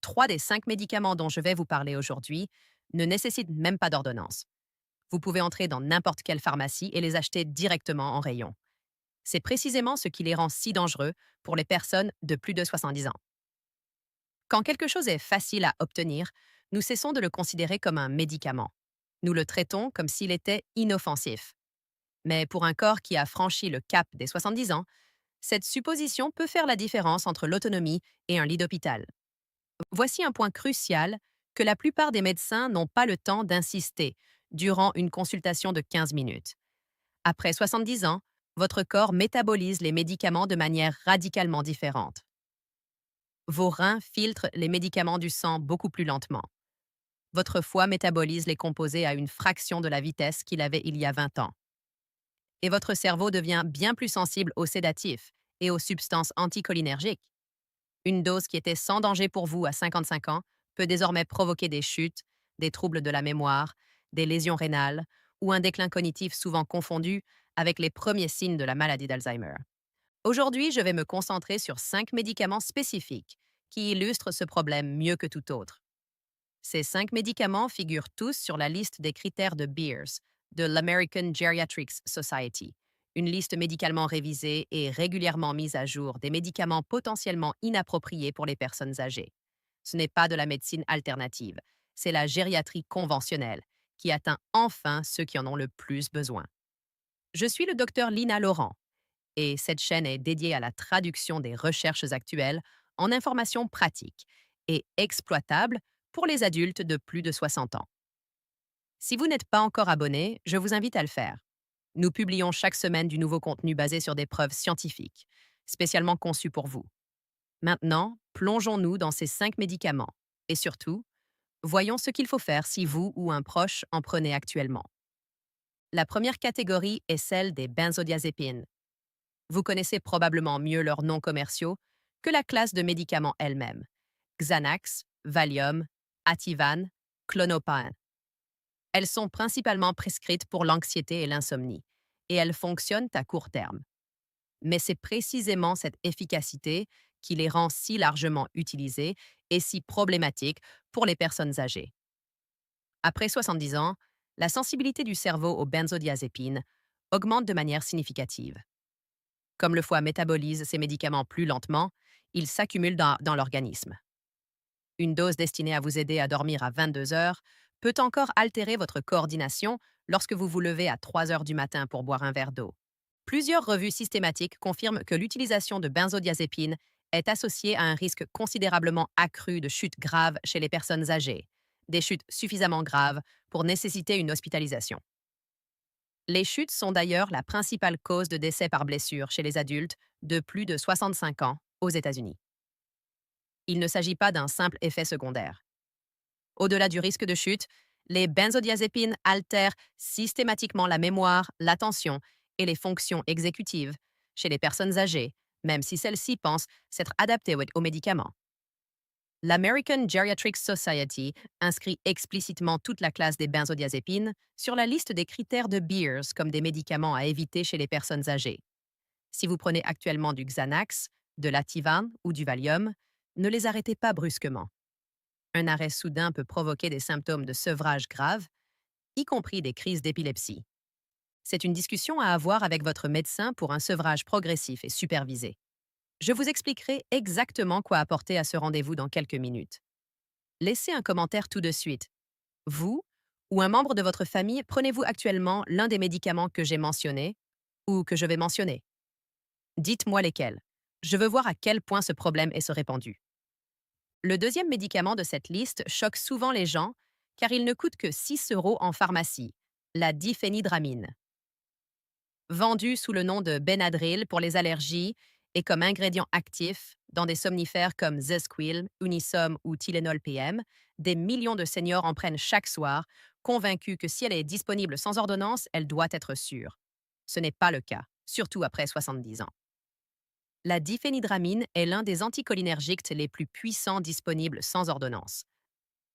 3 des 5 médicaments dont je vais vous parler aujourd'hui ne nécessitent même pas d'ordonnance. Vous pouvez entrer dans n'importe quelle pharmacie et les acheter directement en rayon. C'est précisément ce qui les rend si dangereux pour les personnes de plus de 70 ans. Quand quelque chose est facile à obtenir, nous cessons de le considérer comme un médicament. Nous le traitons comme s'il était inoffensif. Mais pour un corps qui a franchi le cap des 70 ans, cette supposition peut faire la différence entre l'autonomie et un lit d'hôpital. Voici un point crucial que la plupart des médecins n'ont pas le temps d'insister durant une consultation de 15 minutes. Après 70 ans, votre corps métabolise les médicaments de manière radicalement différente. Vos reins filtrent les médicaments du sang beaucoup plus lentement. Votre foie métabolise les composés à une fraction de la vitesse qu'il avait il y a 20 ans. Et votre cerveau devient bien plus sensible aux sédatifs et aux substances anticholinergiques. Une dose qui était sans danger pour vous à 55 ans peut désormais provoquer des chutes, des troubles de la mémoire, des lésions rénales ou un déclin cognitif souvent confondu avec les premiers signes de la maladie d'Alzheimer. Aujourd'hui, je vais me concentrer sur 5 médicaments spécifiques qui illustrent ce problème mieux que tout autre. Ces 5 médicaments figurent tous sur la liste des critères de Beers, de l'American Geriatrics Society, une liste médicalement révisée et régulièrement mise à jour des médicaments potentiellement inappropriés pour les personnes âgées. Ce n'est pas de la médecine alternative, c'est la gériatrie conventionnelle qui atteint enfin ceux qui en ont le plus besoin. Je suis le docteur Lina Laurent et cette chaîne est dédiée à la traduction des recherches actuelles en informations pratiques et exploitables pour les adultes de plus de 60 ans. Si vous n'êtes pas encore abonné, je vous invite à le faire. Nous publions chaque semaine du nouveau contenu basé sur des preuves scientifiques, spécialement conçues pour vous. Maintenant, plongeons-nous dans ces 5 médicaments et surtout, voyons ce qu'il faut faire si vous ou un proche en prenez actuellement. La première catégorie est celle des benzodiazépines. Vous connaissez probablement mieux leurs noms commerciaux que la classe de médicaments elle-même. Xanax, Valium, Ativan, Clonopin. Elles sont principalement prescrites pour l'anxiété et l'insomnie, et elles fonctionnent à court terme. Mais c'est précisément cette efficacité qui les rend si largement utilisées et si problématiques pour les personnes âgées. Après 70 ans, la sensibilité du cerveau aux benzodiazépines augmente de manière significative. Comme le foie métabolise ces médicaments plus lentement, ils s'accumulent dans l'organisme. Une dose destinée à vous aider à dormir à 22 heures peut encore altérer votre coordination lorsque vous vous levez à 3 heures du matin pour boire un verre d'eau. Plusieurs revues systématiques confirment que l'utilisation de benzodiazépines est associée à un risque considérablement accru de chutes graves chez les personnes âgées, des chutes suffisamment graves pour nécessiter une hospitalisation. Les chutes sont d'ailleurs la principale cause de décès par blessure chez les adultes de plus de 65 ans aux États-Unis. Il ne s'agit pas d'un simple effet secondaire. Au-delà du risque de chute, les benzodiazépines altèrent systématiquement la mémoire, l'attention et les fonctions exécutives chez les personnes âgées, même si celles-ci pensent s'être adaptées aux médicaments. L'American Geriatrics Society inscrit explicitement toute la classe des benzodiazépines sur la liste des critères de Beers comme des médicaments à éviter chez les personnes âgées. Si vous prenez actuellement du Xanax, de l'Ativan ou du Valium, ne les arrêtez pas brusquement. Un arrêt soudain peut provoquer des symptômes de sevrage graves, y compris des crises d'épilepsie. C'est une discussion à avoir avec votre médecin pour un sevrage progressif et supervisé. Je vous expliquerai exactement quoi apporter à ce rendez-vous dans quelques minutes. Laissez un commentaire tout de suite. Vous ou un membre de votre famille, prenez-vous actuellement l'un des médicaments que j'ai mentionnés ou que je vais mentionner? Dites-moi lesquels. Je veux voir à quel point ce problème est se répandu. Le deuxième médicament de cette liste choque souvent les gens car il ne coûte que 6 euros en pharmacie, la diphénhydramine. Vendu sous le nom de Benadryl pour les allergies et comme ingrédient actif dans des somnifères comme Zesquil, Unisom ou Tylenol PM, des millions de seniors en prennent chaque soir, convaincus que si elle est disponible sans ordonnance, elle doit être sûre. Ce n'est pas le cas, surtout après 70 ans. La diphénhydramine est l'un des anticholinergiques les plus puissants disponibles sans ordonnance.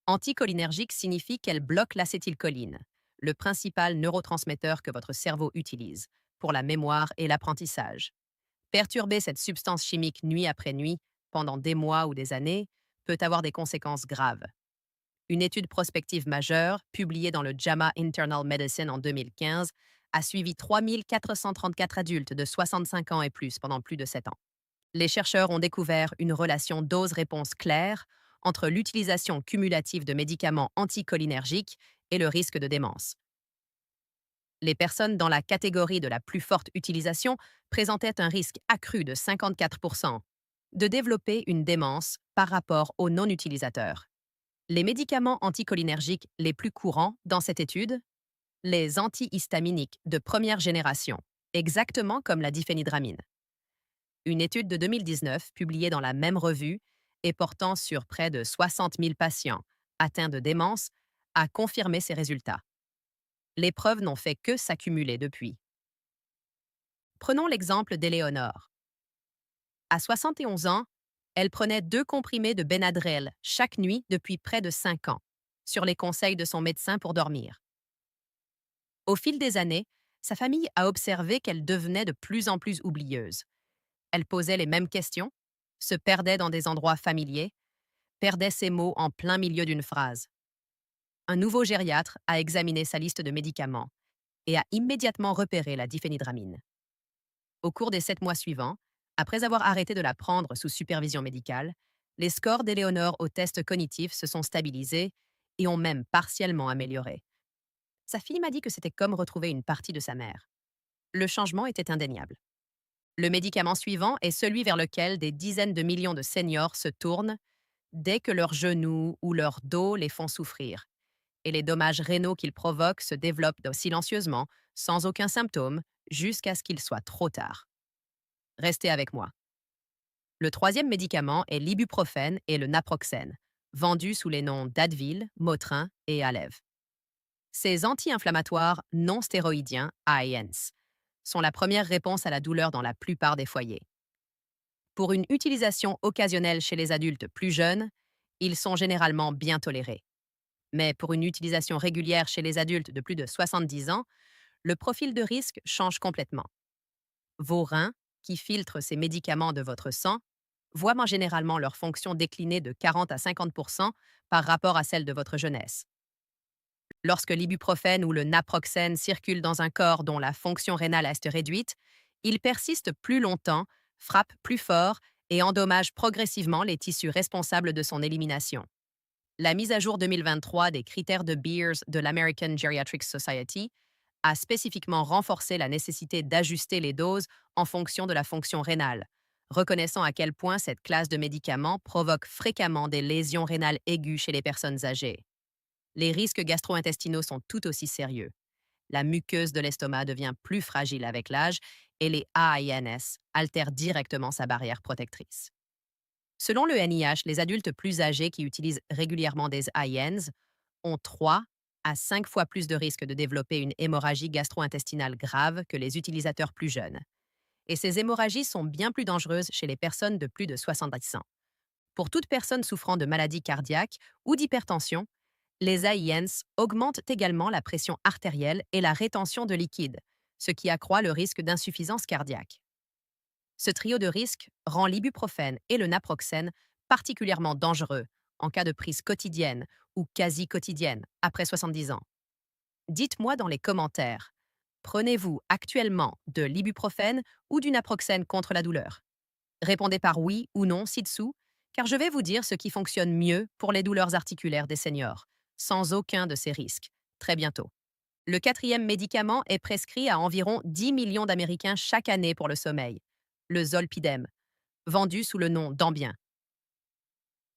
Anticholinergique signifie qu'elle bloque l'acétylcholine, le principal neurotransmetteur que votre cerveau utilise pour la mémoire et l'apprentissage. Perturber cette substance chimique nuit après nuit, pendant des mois ou des années, peut avoir des conséquences graves. Une étude prospective majeure, publiée dans le JAMA Internal Medicine en 2015, a suivi 3 434 adultes de 65 ans et plus pendant plus de 7 ans. Les chercheurs ont découvert une relation dose-réponse claire entre l'utilisation cumulative de médicaments anticholinergiques et le risque de démence. Les personnes dans la catégorie de la plus forte utilisation présentaient un risque accru de 54% de développer une démence par rapport aux non-utilisateurs. Les médicaments anticholinergiques les plus courants dans cette étude, les antihistaminiques de première génération, exactement comme la diphénhydramine. Une étude de 2019, publiée dans la même revue et portant sur près de 60 000 patients atteints de démence, a confirmé ces résultats. Les preuves n'ont fait que s'accumuler depuis. Prenons l'exemple d'Éléonore. À 71 ans, elle prenait 2 comprimés de Benadryl chaque nuit depuis près de 5 ans, sur les conseils de son médecin pour dormir. Au fil des années, sa famille a observé qu'elle devenait de plus en plus oublieuse. Elle posait les mêmes questions, se perdait dans des endroits familiers, perdait ses mots en plein milieu d'une phrase. Un nouveau gériatre a examiné sa liste de médicaments et a immédiatement repéré la diphénhydramine. Au cours des 7 mois suivants, après avoir arrêté de la prendre sous supervision médicale, les scores d'Éléonore au test cognitif se sont stabilisés et ont même partiellement amélioré. Sa fille m'a dit que c'était comme retrouver une partie de sa mère. Le changement était indéniable. Le médicament suivant est celui vers lequel des dizaines de millions de seniors se tournent dès que leurs genoux ou leur dos les font souffrir, et les dommages rénaux qu'ils provoquent se développent silencieusement, sans aucun symptôme, jusqu'à ce qu'il soit trop tard. Restez avec moi. Le troisième médicament est l'ibuprofène et le naproxène, vendus sous les noms d'Advil, Motrin et Aleve. Ces anti-inflammatoires non stéroïdiens, AINs, sont la première réponse à la douleur dans la plupart des foyers. Pour une utilisation occasionnelle chez les adultes plus jeunes, ils sont généralement bien tolérés. Mais pour une utilisation régulière chez les adultes de plus de 70 ans, le profil de risque change complètement. Vos reins, qui filtrent ces médicaments de votre sang, voient généralement leur fonction décliner de 40 à 50% par rapport à celle de votre jeunesse. Lorsque l'ibuprofène ou le naproxène circulent dans un corps dont la fonction rénale est réduite, ils persistent plus longtemps, frappent plus fort et endommagent progressivement les tissus responsables de son élimination. La mise à jour 2023 des critères de Beers de l'American Geriatric Society a spécifiquement renforcé la nécessité d'ajuster les doses en fonction de la fonction rénale, reconnaissant à quel point cette classe de médicaments provoque fréquemment des lésions rénales aiguës chez les personnes âgées. Les risques gastro-intestinaux sont tout aussi sérieux. La muqueuse de l'estomac devient plus fragile avec l'âge et les AINS altèrent directement sa barrière protectrice. Selon le NIH, les adultes plus âgés qui utilisent régulièrement des AINs ont 3 à 5 fois plus de risques de développer une hémorragie gastro-intestinale grave que les utilisateurs plus jeunes. Et ces hémorragies sont bien plus dangereuses chez les personnes de plus de 70 ans. Pour toute personne souffrant de maladies cardiaques ou d'hypertension, les AINs augmentent également la pression artérielle et la rétention de liquide, ce qui accroît le risque d'insuffisance cardiaque. Ce trio de risques rend l'ibuprofène et le naproxène particulièrement dangereux en cas de prise quotidienne ou quasi quotidienne après 70 ans. Dites-moi dans les commentaires, prenez-vous actuellement de l'ibuprofène ou du naproxène contre la douleur? Répondez par oui ou non ci-dessous, car je vais vous dire ce qui fonctionne mieux pour les douleurs articulaires des seniors, sans aucun de ces risques, très bientôt. Le quatrième médicament est prescrit à environ 10 millions d'Américains chaque année pour le sommeil, le Zolpidem, vendu sous le nom d'Ambien.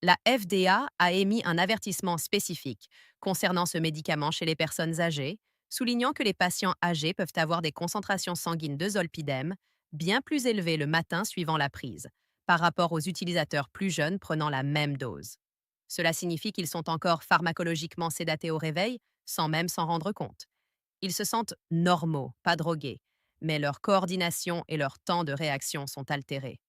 La FDA a émis un avertissement spécifique concernant ce médicament chez les personnes âgées, soulignant que les patients âgés peuvent avoir des concentrations sanguines de Zolpidem bien plus élevées le matin suivant la prise, par rapport aux utilisateurs plus jeunes prenant la même dose. Cela signifie qu'ils sont encore pharmacologiquement sédatés au réveil, sans même s'en rendre compte. Ils se sentent normaux, pas drogués, mais leur coordination et leur temps de réaction sont altérés.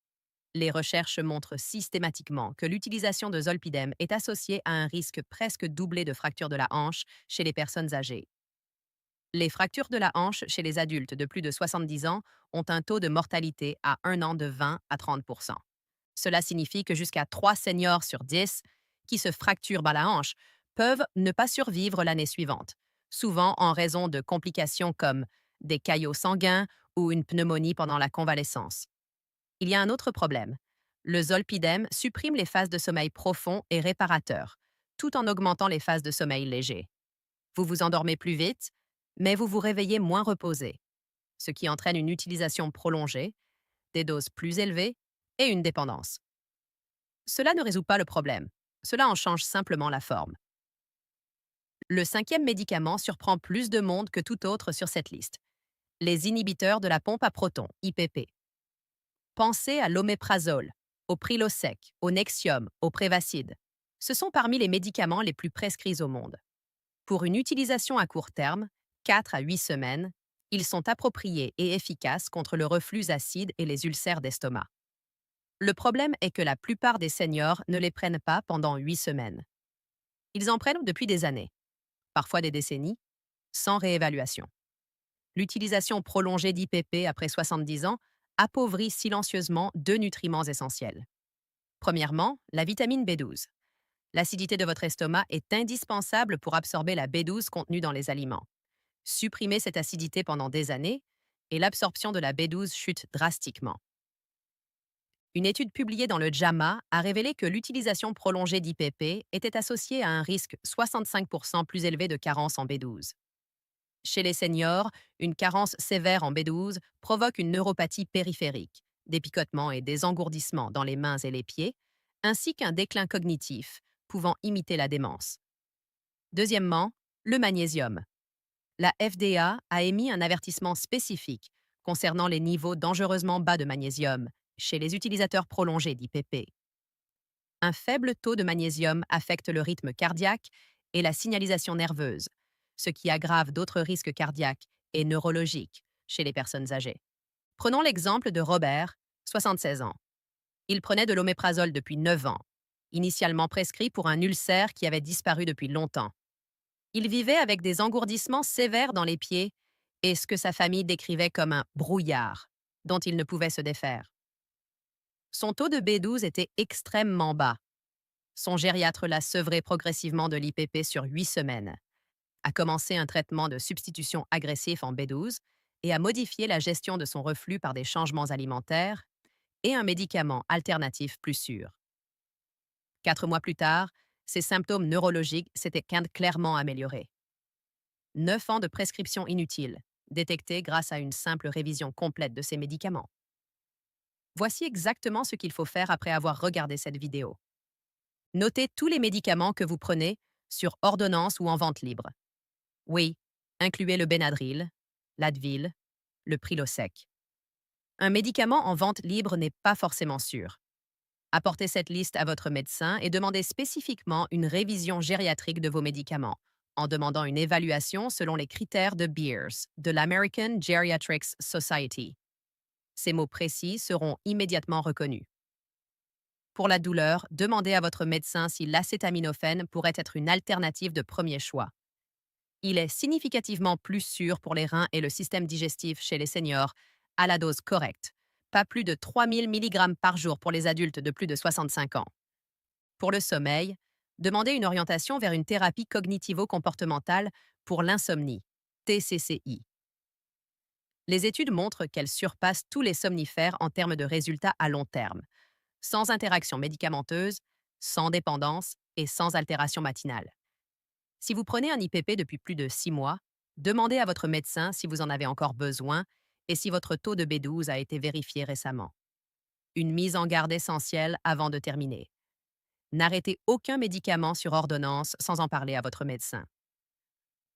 Les recherches montrent systématiquement que l'utilisation de Zolpidem est associée à un risque presque doublé de fractures de la hanche chez les personnes âgées. Les fractures de la hanche chez les adultes de plus de 70 ans ont un taux de mortalité à 1 an de 20 à 30%. Cela signifie que jusqu'à 3 seniors sur 10 qui se fracturent à la hanche peuvent ne pas survivre l'année suivante, souvent en raison de complications comme des caillots sanguins ou une pneumonie pendant la convalescence. Il y a un autre problème. Le zolpidem supprime les phases de sommeil profond et réparateur, tout en augmentant les phases de sommeil léger. Vous vous endormez plus vite, mais vous vous réveillez moins reposé, ce qui entraîne une utilisation prolongée, des doses plus élevées et une dépendance. Cela ne résout pas le problème, cela en change simplement la forme. Le cinquième médicament surprend plus de monde que tout autre sur cette liste. Les inhibiteurs de la pompe à protons, IPP. Pensez à l'oméprazole, au Prilosec, au Nexium, au Prévacid. Ce sont parmi les médicaments les plus prescrits au monde. Pour une utilisation à court terme, 4 à 8 semaines, ils sont appropriés et efficaces contre le reflux acide et les ulcères d'estomac. Le problème est que la plupart des seniors ne les prennent pas pendant 8 semaines. Ils en prennent depuis des années, parfois des décennies, sans réévaluation. L'utilisation prolongée d'IPP après 70 ans appauvrit silencieusement deux nutriments essentiels. Premièrement, la vitamine B12. L'acidité de votre estomac est indispensable pour absorber la B12 contenue dans les aliments. Supprimez cette acidité pendant des années et l'absorption de la B12 chute drastiquement. Une étude publiée dans le JAMA a révélé que l'utilisation prolongée d'IPP était associée à un risque 65% plus élevé de carence en B12. Chez les seniors, une carence sévère en B12 provoque une neuropathie périphérique, des picotements et des engourdissements dans les mains et les pieds, ainsi qu'un déclin cognitif, pouvant imiter la démence. Deuxièmement, le magnésium. La FDA a émis un avertissement spécifique concernant les niveaux dangereusement bas de magnésium chez les utilisateurs prolongés d'IPP. Un faible taux de magnésium affecte le rythme cardiaque et la signalisation nerveuse, ce qui aggrave d'autres risques cardiaques et neurologiques chez les personnes âgées. Prenons l'exemple de Robert, 76 ans. Il prenait de l'oméprazole depuis 9 ans, initialement prescrit pour un ulcère qui avait disparu depuis longtemps. Il vivait avec des engourdissements sévères dans les pieds et ce que sa famille décrivait comme un brouillard, dont il ne pouvait se défaire. Son taux de B12 était extrêmement bas. Son gériatre l'a sevré progressivement de l'IPP sur 8 semaines, a commencé un traitement de substitution agressif en B12 et a modifié la gestion de son reflux par des changements alimentaires et un médicament alternatif plus sûr. 4 mois plus tard, ses symptômes neurologiques s'étaient clairement améliorés. 9 ans de prescription inutile, détectés grâce à une simple révision complète de ses médicaments. Voici exactement ce qu'il faut faire après avoir regardé cette vidéo. Notez tous les médicaments que vous prenez sur ordonnance ou en vente libre. Oui, incluez le Benadryl, l'Advil, le Prilosec. Un médicament en vente libre n'est pas forcément sûr. Apportez cette liste à votre médecin et demandez spécifiquement une révision gériatrique de vos médicaments, en demandant une évaluation selon les critères de Beers, de l'American Geriatrics Society. Ces mots précis seront immédiatement reconnus. Pour la douleur, demandez à votre médecin si l'acétaminophène pourrait être une alternative de premier choix. Il est significativement plus sûr pour les reins et le système digestif chez les seniors à la dose correcte, pas plus de 3000 mg par jour pour les adultes de plus de 65 ans. Pour le sommeil, demandez une orientation vers une thérapie cognitivo-comportementale pour l'insomnie, TCCI. Les études montrent qu'elle surpasse tous les somnifères en termes de résultats à long terme, sans interaction médicamenteuse, sans dépendance et sans altération matinale. Si vous prenez un IPP depuis plus de 6 mois, demandez à votre médecin si vous en avez encore besoin et si votre taux de B12 a été vérifié récemment. Une mise en garde essentielle avant de terminer. N'arrêtez aucun médicament sur ordonnance sans en parler à votre médecin.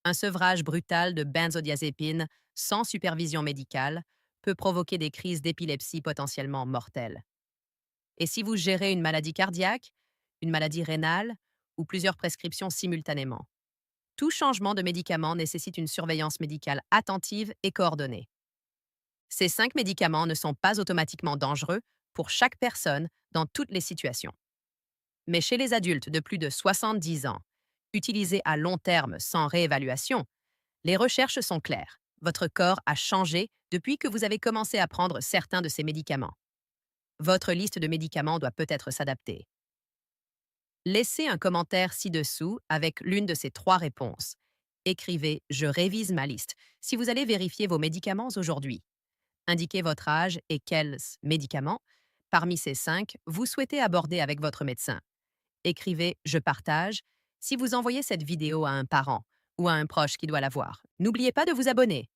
Un sevrage brutal de benzodiazépines sans supervision médicale peut provoquer des crises d'épilepsie potentiellement mortelles. Et si vous gérez une maladie cardiaque, une maladie rénale ou plusieurs prescriptions simultanément, tout changement de médicament nécessite une surveillance médicale attentive et coordonnée. Ces 5 médicaments ne sont pas automatiquement dangereux pour chaque personne dans toutes les situations. Mais chez les adultes de plus de 70 ans, utilisés à long terme sans réévaluation, les recherches sont claires. Votre corps a changé depuis que vous avez commencé à prendre certains de ces médicaments. Votre liste de médicaments doit peut-être s'adapter. Laissez un commentaire ci-dessous avec l'une de ces trois réponses. Écrivez «Je révise ma liste» si vous allez vérifier vos médicaments aujourd'hui. Indiquez votre âge et quels médicaments, parmi ces cinq, vous souhaitez aborder avec votre médecin. Écrivez «Je partage» si vous envoyez cette vidéo à un parent ou à un proche qui doit la voir. N'oubliez pas de vous abonner,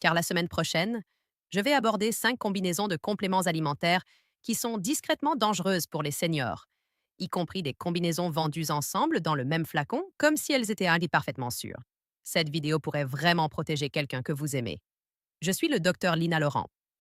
car la semaine prochaine, je vais aborder 5 combinaisons de compléments alimentaires qui sont discrètement dangereuses pour les seniors, y compris des combinaisons vendues ensemble dans le même flacon, comme si elles étaient parfaitement sûres. Cette vidéo pourrait vraiment protéger quelqu'un que vous aimez. Je suis le docteur Lina Laurent.